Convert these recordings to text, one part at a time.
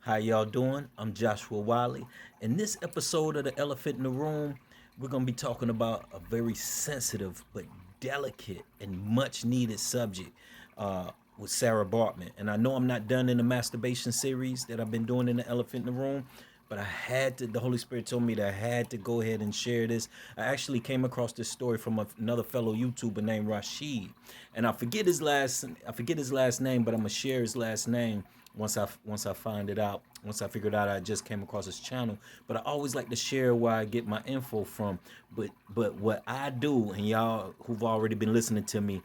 How y'all doing? I'm Joshua Wiley. In this episode of The Elephant in the Room, we're going to be talking about a very sensitive but delicate and much needed subject with Sarah Baartman. And I know I'm not done in the masturbation series that I've been doing in The Elephant in the Room, but I had to, the Holy Spirit told me that I had to go ahead and share this. I actually came across this story from another fellow YouTuber named Rashid. And I forget his last name, but I'm gonna share his last name once I find it out. Once I figured out I just came across his channel. But I always like to share where I get my info from. But what I do, and y'all who've already been listening to me,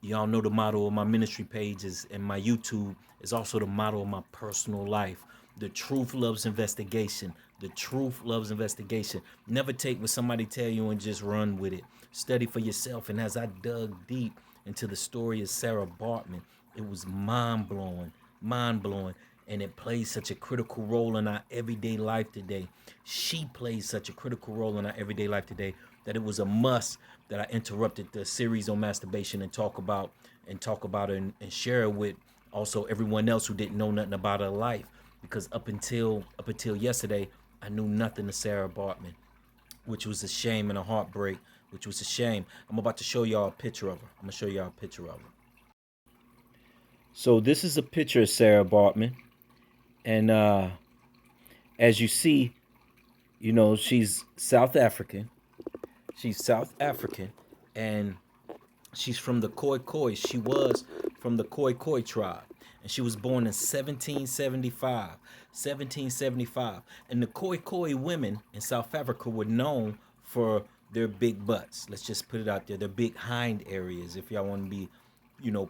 y'all know the motto of my ministry pages and my YouTube is also the motto of my personal life. The truth loves investigation. The truth loves investigation. Never take what somebody tell you and just run with it. Study for yourself. And as I dug deep into the story of Sarah Baartman, it was mind blowing, and it plays such a critical role in our everyday life today. She plays such a critical role in our everyday life today that it was a must that I interrupted the series on masturbation and talk about it and share it with also everyone else who didn't know nothing about her life, because up until yesterday I knew nothing of Sarah Baartman, which was a shame and a heartbreak, which was a shame. I'm about to show y'all a picture of her. I'm gonna show y'all a picture of her. So this is a picture of Sarah Baartman, and as you see, she's South African. She's South African, and she's from the Khoi Khoi. She was from the Khoi Khoi tribe, and she was born in 1775. 1775, and the Khoi Khoi women in South Africa were known for their big butts. Let's just put it out there. Their big hind areas, if y'all want to be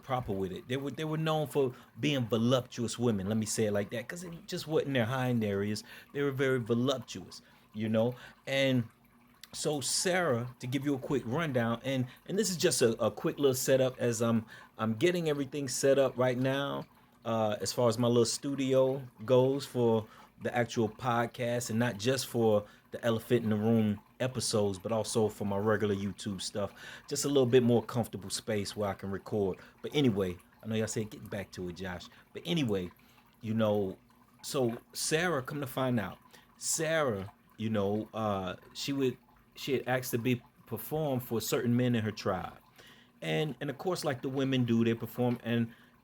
proper with it. They were known for being voluptuous women. Let me say it like that, because it just wasn't their hind areas. They were very voluptuous, and so Sarah, to give you a quick rundown, and this is just a quick little setup as I'm getting everything set up right now, as far as my little studio goes for the actual podcast, and not just for the Elephant in the Room episodes, but also for my regular YouTube stuff. Just a little bit more comfortable space where I can record. But anyway, I know y'all said get back to it, Josh. But anyway, you know, so Sarah, come to find out, Sarah, she had asked to be performed for certain men in her tribe, and of course, like the women do, they perform,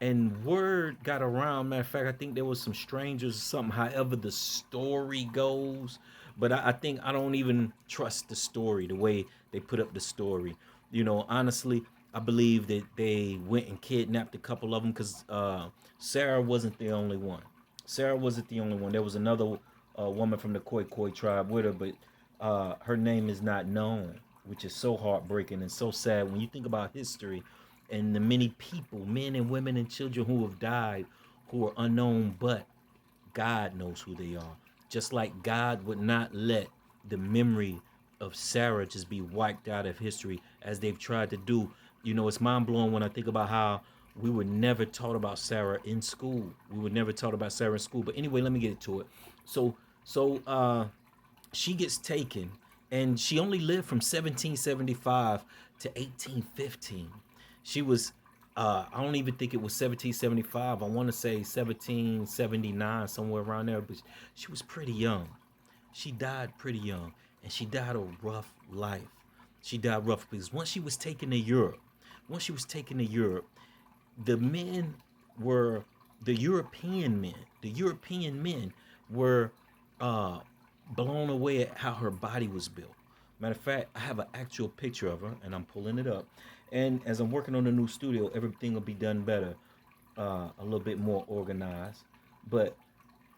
and word got around. Matter of fact, I think there was some strangers or something. However, the story goes, but I think I don't even trust the story the way they put up the story. Honestly, I believe that they went and kidnapped a couple of them, because Sarah wasn't the only one. Sarah wasn't the only one. There was another woman from the Khoi Khoi tribe with her, but her name is not known, which is so heartbreaking and so sad when you think about history and the many people, men and women and children who have died, who are unknown, but God knows who they are. Just like God would not let the memory of Sarah just be wiped out of history as they've tried to do. It's mind blowing when I think about how we were never taught about Sarah in school. We were never taught about Sarah in school. But anyway, let me get to it. So she gets taken, and she only lived from 1775 to 1815. She was, I don't even think it was 1775. I want to say 1779, somewhere around there. But she was pretty young. She died pretty young, and she died a rough life. She died rough because once she was taken to Europe, the men were the European men. The European men were uh, blown away at how her body was built. Matter of fact, I have an actual picture of her, and I'm pulling it up. And as I'm working on the new studio, everything will be done better, a little bit more organized. But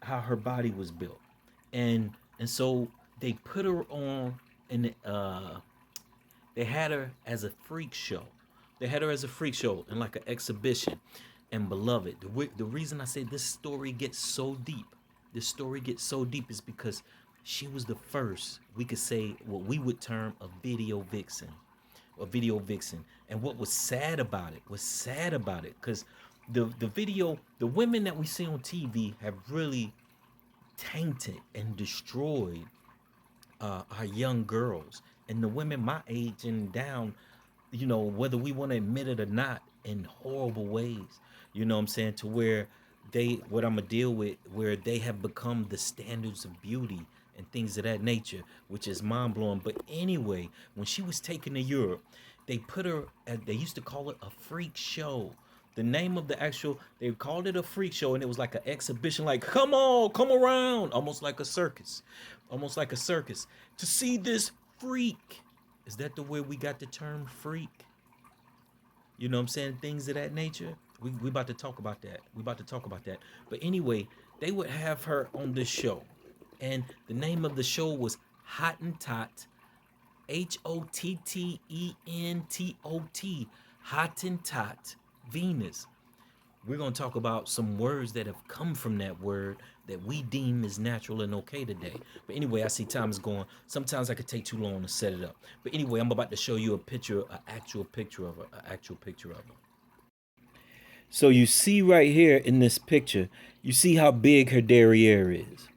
how her body was built, and so they put her on, and they had her as a freak show. They had her as a freak show and like an exhibition. And beloved, the reason I say this story gets so deep is because she was the first, we could say, what we would term a video vixen. A video vixen. And what was sad about it, because the women that we see on TV have really tainted and destroyed our young girls and the women my age and down, whether we want to admit it or not, in horrible ways. You know what I'm saying? To where what I'm gonna deal with, where they have become the standards of beauty and things of that nature, which is mind blowing. But anyway, when she was taken to Europe, they put her at, they used to call it a freak show. The name of the actual, they called it a freak show, and it was like an exhibition, like, come on, come around, almost like a circus, almost like a circus, to see this freak. Is that the way we got the term freak? You know what I'm saying? Things of that nature. We about to talk about that. We about to talk about that. But anyway, they would have her on this show. And the name of the show was Hottentot, Hottentot, Hottentot Venus. We're going to talk about some words that have come from that word that we deem as natural and okay today. But anyway, I see time is going. Sometimes I could take too long to set it up. But anyway, I'm about to show you a picture, an actual picture of her, an actual picture of her. So you see right here in this picture, you see how big her derriere is.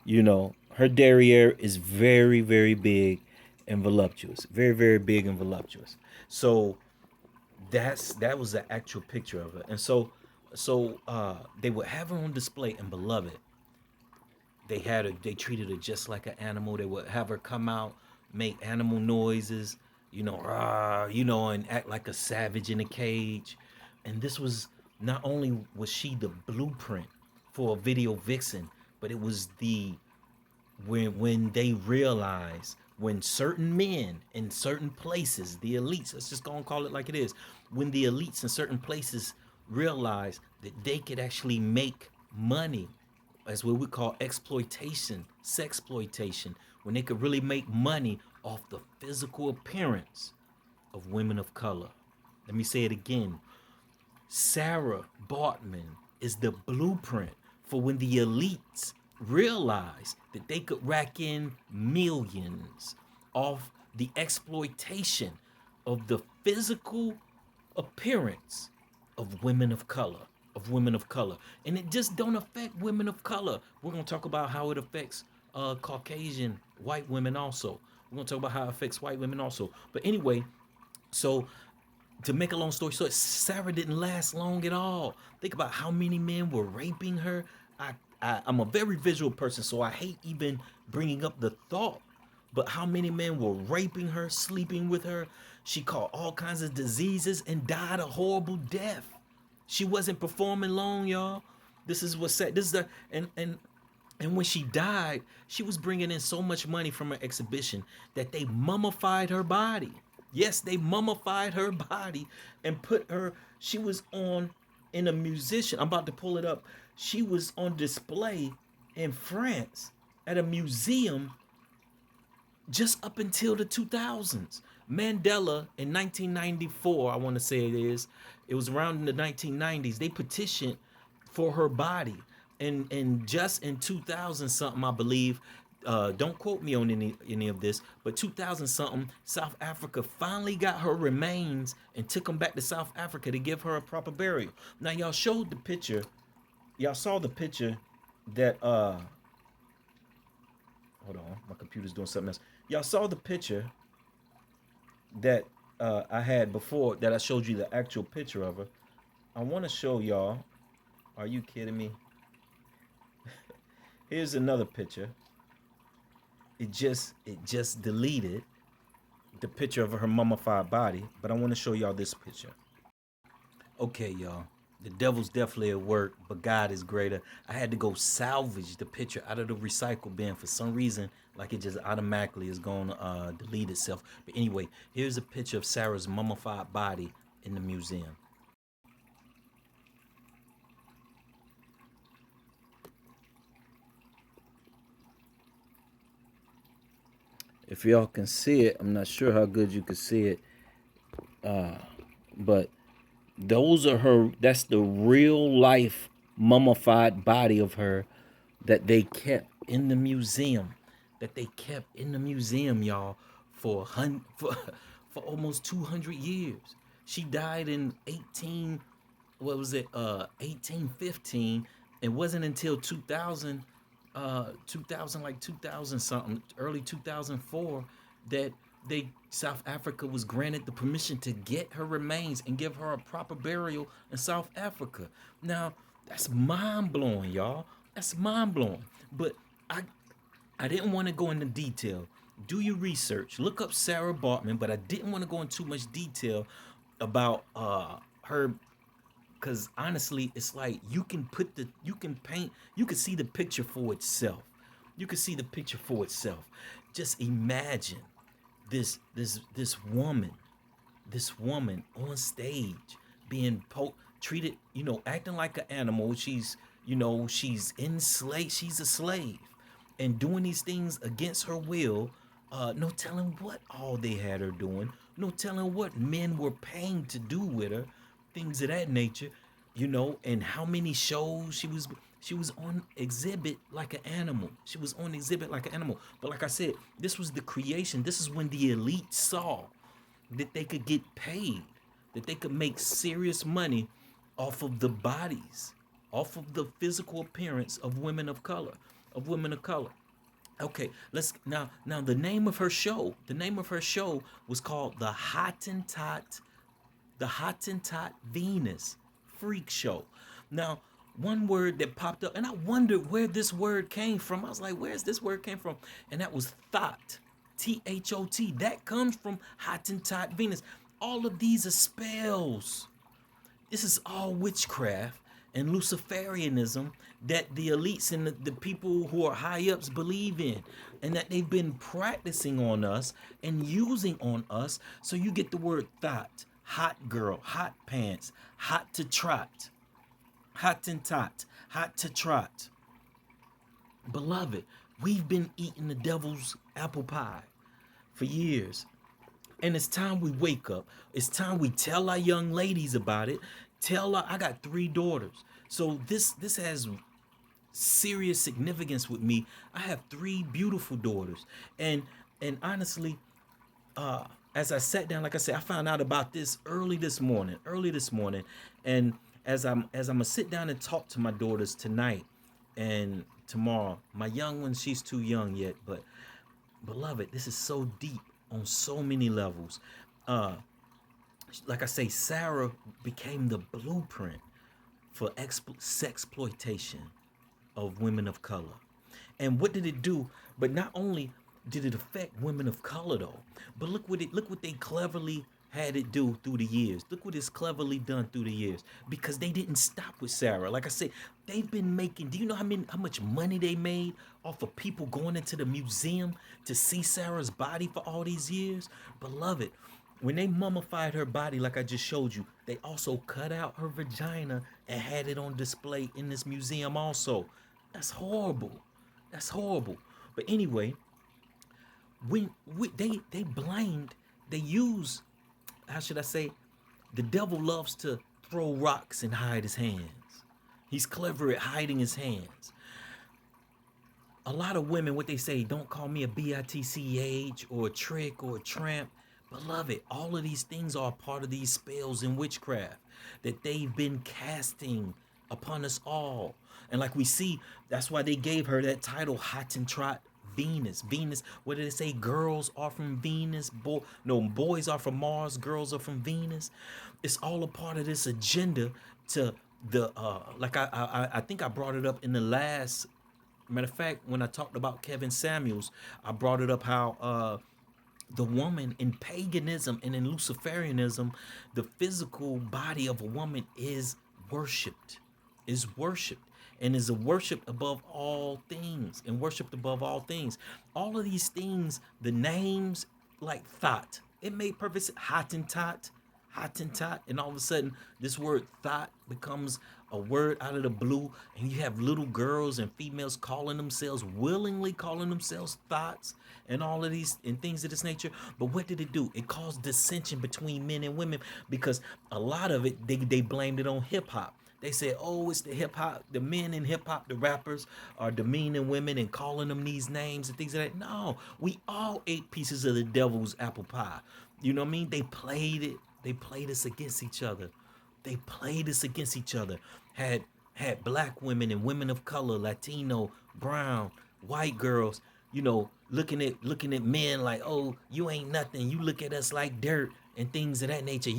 You know, her derriere is very, very big and voluptuous. Very, very big and voluptuous. So that was the actual picture of her. And they would have her on display, and beloved, they treated her just like an animal. They would have her come out, make animal noises, rah, and act like a savage in a cage. And this was, not only was she the blueprint for a video vixen, but it was the when they realize, when certain men in certain places, the elites, let's just go and call it like it is, when the elites in certain places realize that they could actually make money, as what we call exploitation, sexploitation, when they could really make money off the physical appearance of women of color. Let me say it again. Sarah Baartman is the blueprint for when the elites realized that they could rack in millions off the exploitation of the physical appearance of women of color, And it just don't affect women of color. We're going to talk about how it affects Caucasian white women also. We're going to talk about how it affects white women also. But anyway, so to make a long story short, Sarah didn't last long at all. Think about how many men were raping her. I'm a very visual person, so I hate even bringing up the thought. But how many men were raping her, sleeping with her? She caught all kinds of diseases and died a horrible death. She wasn't performing long, y'all. This is what's sad. This is the and when she died, she was bringing in so much money from her exhibition that they mummified her body. Yes, they mummified her body and put her, she was on in a musician. I'm about to pull it up. She was on display in France at a museum just up until the 2000s. Mandela in 1994, I want to say it was around in the 1990s, they petitioned for her body. And just in 2000 something, I believe, don't quote me on any of this, but 2000 something, South Africa finally got her remains and took them back to South Africa to give her a proper burial. Now y'all showed the picture, y'all saw the picture that hold on, my computer's doing something else. Y'all saw the picture that I had before, that I showed you the actual picture of her. I want to show y'all. Are you kidding me? Here's another picture. It just deleted the picture of her mummified body, but I want to show y'all this picture. Okay, y'all. The devil's definitely at work, but God is greater. I had to go salvage the picture out of the recycle bin for some reason, like it just automatically is going to delete itself. But anyway, here's a picture of Sarah's mummified body in the museum. If y'all can see it, I'm not sure how good you can see it, but those are her. That's the real life mummified body of her that they kept in the museum. Y'all, for almost 200 years. She died in 1815. It wasn't until 2000 something, early 2004, that South Africa was granted the permission to get her remains and give her a proper burial in South Africa. Now, That's mind blowing, y'all. That's mind blowing. But I I didn't want to go into detail. Do your research. Look up Sarah Baartman, but I didn't want to go into too much detail about her, because honestly, it's like you can paint, you can see the picture for itself. You can see the picture for itself. Just imagine this woman, on stage being treated, acting like an animal. She's enslaved. She's a slave, and doing these things against her will. No telling what all they had her doing. No telling what men were paying to do with her, things of that nature. And how many shows she was on exhibit like an animal. She was on exhibit like an animal. But like I said, this was the creation. This is when the elite saw that they could get paid, that they could make serious money off of the bodies, off of the physical appearance of women of color, Okay, let's now the name of her show was called the Hottentot Venus Freak Show. Now, one word that popped up, and I wondered where this word came from. I was like, where's this word came from? And that was thought. Thot. That comes from Hottentot Venus. All of these are spells. This is all witchcraft and Luciferianism that the elites and the people who are high ups believe in, and that they've been practicing on us and using on us. So you get the word thought, hot girl, hot pants, hot to trot, hot and tot, hot to trot. Beloved, we've been eating the devil's apple pie for years. And it's time we wake up. It's time we tell our young ladies about it. I got 3 daughters. So this has serious significance with me. I have 3 beautiful daughters. And honestly, as I sat down, like I said, I found out about this early this morning. And as I'm gonna sit down and talk to my daughters tonight and tomorrow, my young one, she's too young yet, but beloved, this is so deep on so many levels. Like I say, Sarah became the blueprint for sexploitation of women of color. And what did it do? But not only did it affect women of color though, but look what they cleverly had it do through the years. Look what it's cleverly done through the years. Because they didn't stop with Sarah. Like I said, they've been making, do you know how much money they made off of people going into the museum to see Sarah's body for all these years? Beloved, when they mummified her body, like I just showed you, they also cut out her vagina and had it on display in this museum also. That's horrible. That's horrible. But anyway, when they blamed, they use, how should I say, the devil loves to throw rocks and hide his hands. He's clever at hiding his hands. A lot of women, what they say, don't call me a bitch or a trick or a tramp. Beloved, all of these things are part of these spells in witchcraft that they've been casting upon us all. And like we see, that's why they gave her that title, Hottentot Venus. Venus, what did it say? Girls are from Venus. Boys are from Mars. Girls are from Venus. It's all a part of this agenda to the, like I think I brought it up in the last, matter of fact, when I talked about Kevin Samuels, I brought it up how, the woman in paganism and in Luciferianism, the physical body of a woman is worshipped, and is worshipped above all things, All of these things, the names, like thought, it made perfect sense. Hottentot, and all of a sudden, this word thought becomes a word out of the blue, and you have little girls and females willingly calling themselves thoughts, and all of these and things of this nature. But what did it do? It caused dissension between men and women, because a lot of it, they blamed it on hip hop. They said, oh, it's the hip hop, the men in hip hop, the rappers are demeaning women and calling them these names and things like that. No, we all ate pieces of the devil's apple pie. You know what I mean? They played it. They played us against each other. Had black women and women of color, Latino, brown, white girls, looking at men like, oh, you ain't nothing. You look at us like dirt and things of that nature.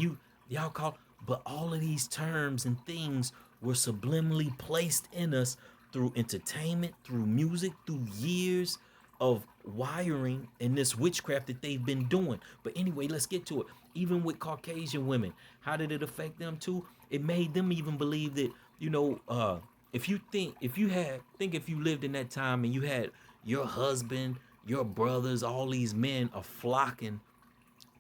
Y'all call, but all of these terms and things were subliminally placed in us through entertainment, through music, through years of wiring and this witchcraft that they've been doing. But anyway, let's get to it. Even with Caucasian women, how did it affect them too? It made them even believe that, if you if you lived in that time and you had your husband, your brothers, all these men are flocking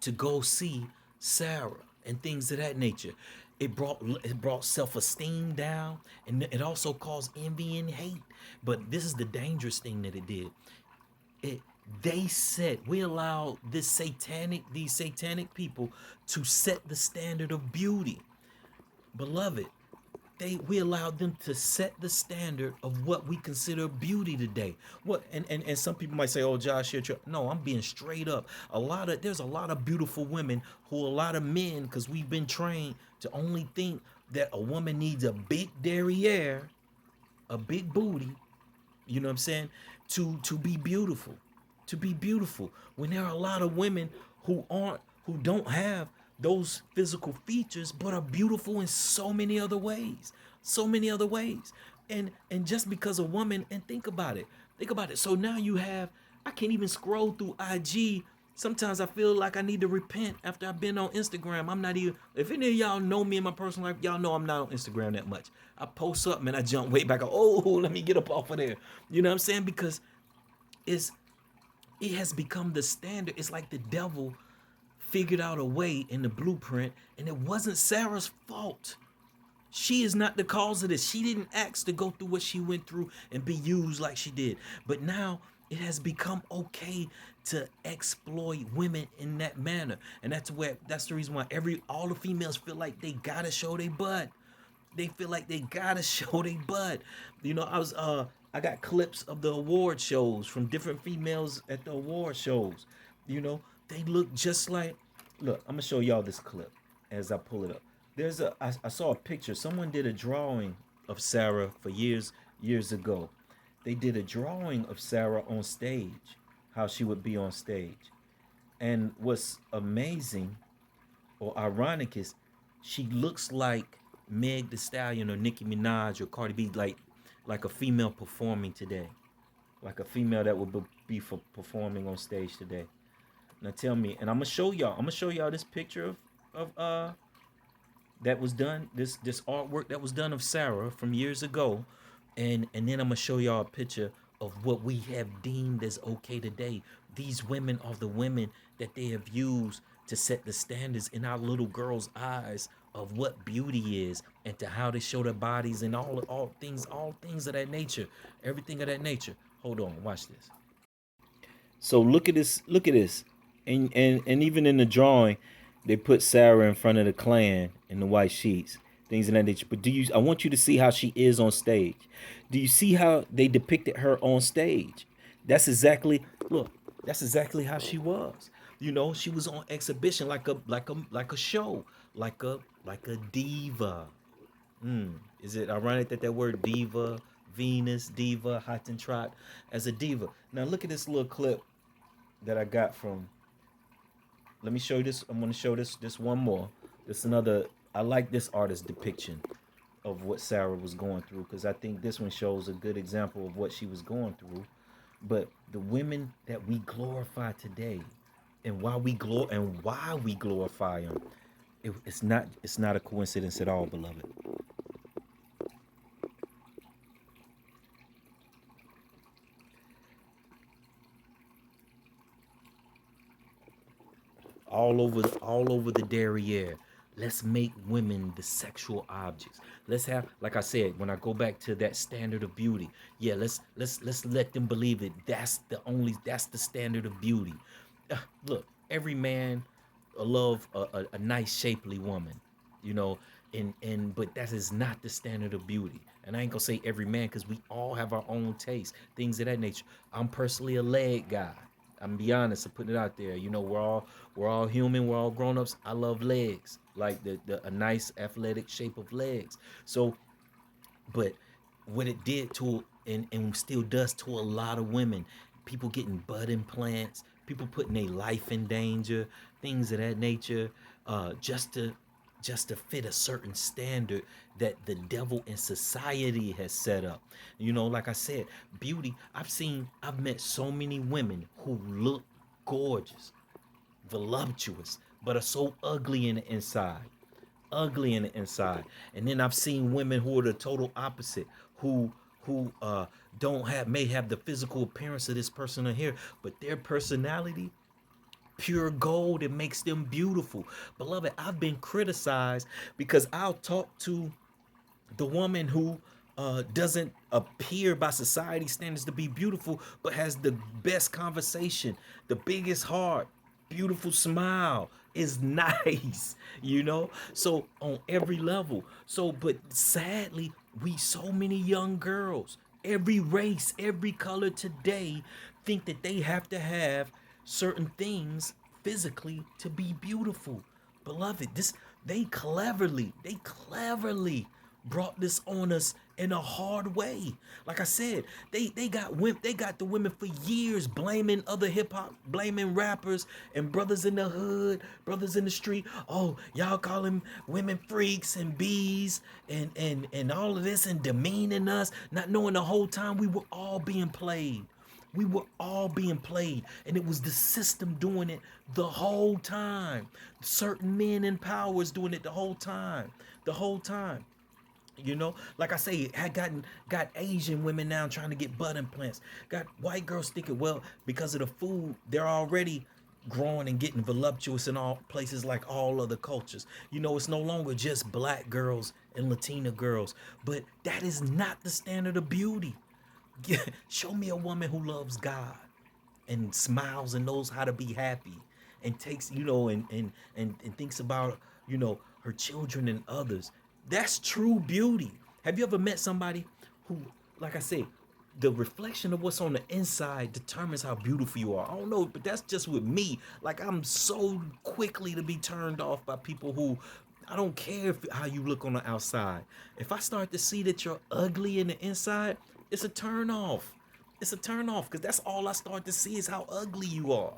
to go see Sarah and things of that nature. It brought self-esteem down, and it also caused envy and hate. But this is the dangerous thing that it did. It they said we allowed these satanic people to set the standard of beauty. Beloved, we allowed them to set the standard of what we consider beauty today. What and some people might say, "Oh, Josh, no, I'm being straight up. There's a lot of beautiful women who a lot of men, because we've been trained to only think that a woman needs a big derriere, a big booty, you know what I'm saying, to be beautiful, to be beautiful. When there are a lot of women who don't have those physical features but are beautiful in so many other ways, so many other ways. And just because a woman, and think about it. So now you have, I can't even scroll through IG. Sometimes I feel like I need to repent after I've been on Instagram. I'm not even, if any of y'all know me in my personal life, y'all know I'm not on Instagram that much. I post something and I jump way back. Oh, let me get up off of there. You know what I'm saying? Because it's it has become the standard. It's like the devil figured out a way in the blueprint, and it wasn't Sarah's fault. She is not the cause of this. She didn't ask to go through what she went through and be used like she did. But now it has become okay to exploit women in that manner. And that's the reason why all the females feel like they gotta show their butt. They feel like they gotta show their butt. I got clips of the award shows from different females at the award shows. You know, they look just like, look, I'm gonna show y'all this clip as I pull it up. I saw a picture. Someone did a drawing of Sarah for years ago. They did a drawing of Sarah on stage, how she would be on stage. And what's amazing or ironic is she looks like Meg The Stallion or Nicki Minaj or Cardi B, like a female performing today, like a female that would be for performing on stage today. Now tell me, and I'm gonna show y'all. I'm gonna show y'all this picture of that was done. This artwork that was done of Sarah from years ago, and then I'm gonna show y'all a picture of what we have deemed as okay today. These women are the women that they have used to set the standards in our little girls' eyes of what beauty is, and to how they show their bodies, and all things of that nature, everything of that nature. Hold on, watch this. So look at this, and even in the drawing, they put Sarah in front of the clan in the white sheets, things of that nature. But I want you to see how she is on stage. Do you see how they depicted her on stage? That's exactly look. That's exactly how she was. You know, she was on exhibition like a show, like a diva. Is it ironic that word diva, Venus, diva, Hottentrot, as a diva? Now look at this little clip that I got from. Let me show you this. I'm going to show this one more. This another. I like this artist's depiction of what Sarah was going through, because I think this one shows a good example of what she was going through. But the women that we glorify today, and why we glorify them, it's not a coincidence at all, beloved. All over the derriere. Let's make women the sexual objects. Let's have, like I said, when I go back to that standard of beauty, yeah, let's let them believe that that's the standard of beauty. Look, every man love a nice shapely woman, you know, and but that is not the standard of beauty. And I ain't gonna say every man, because we all have our own taste, things of that nature. I'm personally a leg guy. I'm gonna be honest. I'm putting it out there. You know, we're all human. We're all grown ups. I love legs, like a nice athletic shape of legs. So, but what it did to, and still does to, a lot of women, people getting butt implants, people putting their life in danger, things of that nature, just to just to fit a certain standard that the devil and society has set up. You know, like I said, beauty. I've met so many women who look gorgeous, voluptuous, but are so ugly in the inside. Ugly in the inside. And then I've seen women who are the total opposite, who don't have may have the physical appearance of this person in here, but their personality pure gold. It makes them beautiful. Beloved, I've been criticized because I'll talk to the woman who doesn't appear by society standards to be beautiful, but has the best conversation, the biggest heart, beautiful smile, is nice, you know? So on every level. So, but sadly, we so many young girls, every race, every color today, think that they have to have certain things physically to be beautiful. Beloved, this they cleverly brought this on us in a hard way. Like I said, they got the women for years blaming other hip hop, blaming rappers and brothers in the hood, brothers in the street. Oh, y'all calling women freaks and bees and all of this and demeaning us, not knowing the whole time we were all being played. We were all being played, and it was the system doing it the whole time. Certain men in power was doing it the whole time. The whole time. You know, like I say, had got Asian women now trying to get butt implants. Got white girls thinking, well, because of the food, they're already growing and getting voluptuous in all places like all other cultures. You know, it's no longer just black girls and Latina girls, but that is not the standard of beauty. Show me a woman who loves God and smiles and knows how to be happy and takes, you know, and thinks about, you know, her children and others. That's true beauty. Have you ever met somebody who, like I say, the reflection of what's on the inside determines how beautiful you are? I don't know, but that's just with me. Like, I'm so quickly to be turned off by people who, I don't care how you look on the outside. If I start to see that you're ugly in the inside, it's a turn off. It's a turn off because that's all I start to see is how ugly you are.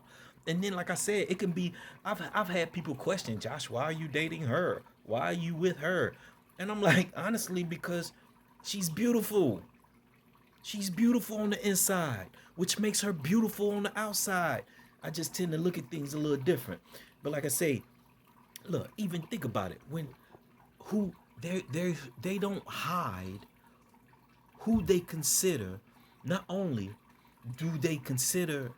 And then, like I said, it can be. I've had people question, Josh, why are you dating her? Why are you with her? And I'm like, honestly, because she's beautiful. She's beautiful on the inside, which makes her beautiful on the outside. I just tend to look at things a little different. But like I say, look, even think about it. When who they don't hide who they consider. Not only do they consider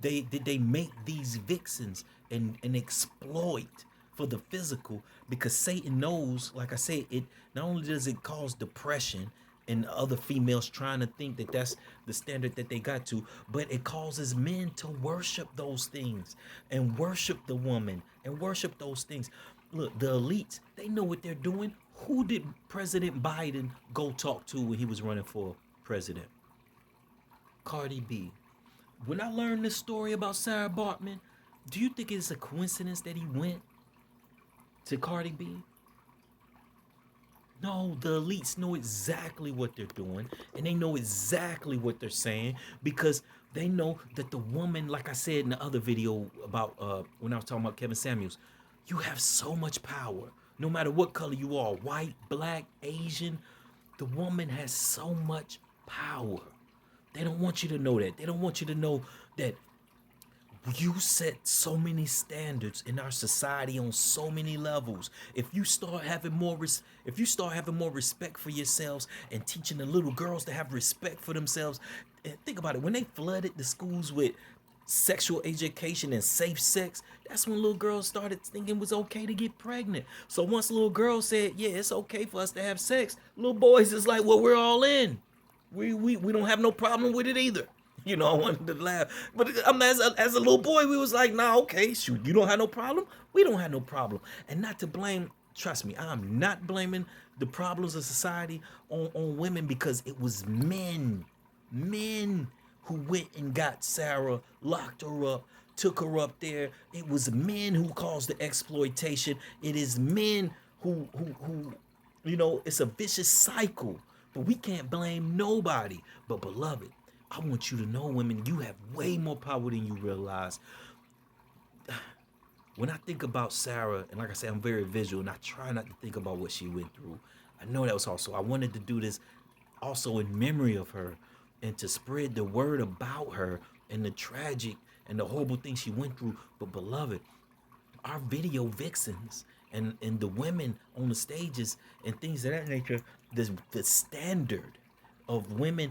did they make these vixens and exploit for the physical, because Satan knows, like I say, it not only does it cause depression and other females trying to think that that's the standard that they got to, but it causes men to worship those things and worship the woman and worship those things. Look, the elites, they know what they're doing. Who did President Biden go talk to when he was running for president? Cardi B. When I learned this story about Sarah Baartman, do you think it's a coincidence that he went to Cardi B? No, the elites know exactly what they're doing and they know exactly what they're saying because they know that the woman, like I said in the other video about when I was talking about Kevin Samuels, you have so much power. No matter what color you are, white, black, Asian, the woman has so much power. They don't want you to know that. They don't want you to know that you set so many standards in our society on so many levels. If you start having more respect for yourselves and teaching the little girls to have respect for themselves, and think about it, when they flooded the schools with sexual education and safe sex, that's when little girls started thinking it was okay to get pregnant. So once little girls said, yeah, it's okay for us to have sex, little boys is like, well, we're all in. We don't have no problem with it either. You know, I wanted to laugh, but as a little boy, we was like, nah, okay, shoot, you don't have no problem, we don't have no problem, and not to blame. Trust me, I'm not blaming the problems of society on women, because it was men who went and got Sarah, locked her up, took her up there. It was men who caused the exploitation. It is men who you know, it's a vicious cycle. But we can't blame nobody. But beloved, I want you to know, women, you have way more power than you realize. when I think about Sarah, and like I said, I'm very visual, and I try not to think about what she went through. I know that was also, I wanted to do this also in memory of her and to spread the word about her and the tragic and the horrible things she went through. But beloved, our video vixens and the women on the stages and things of that nature, the standard of women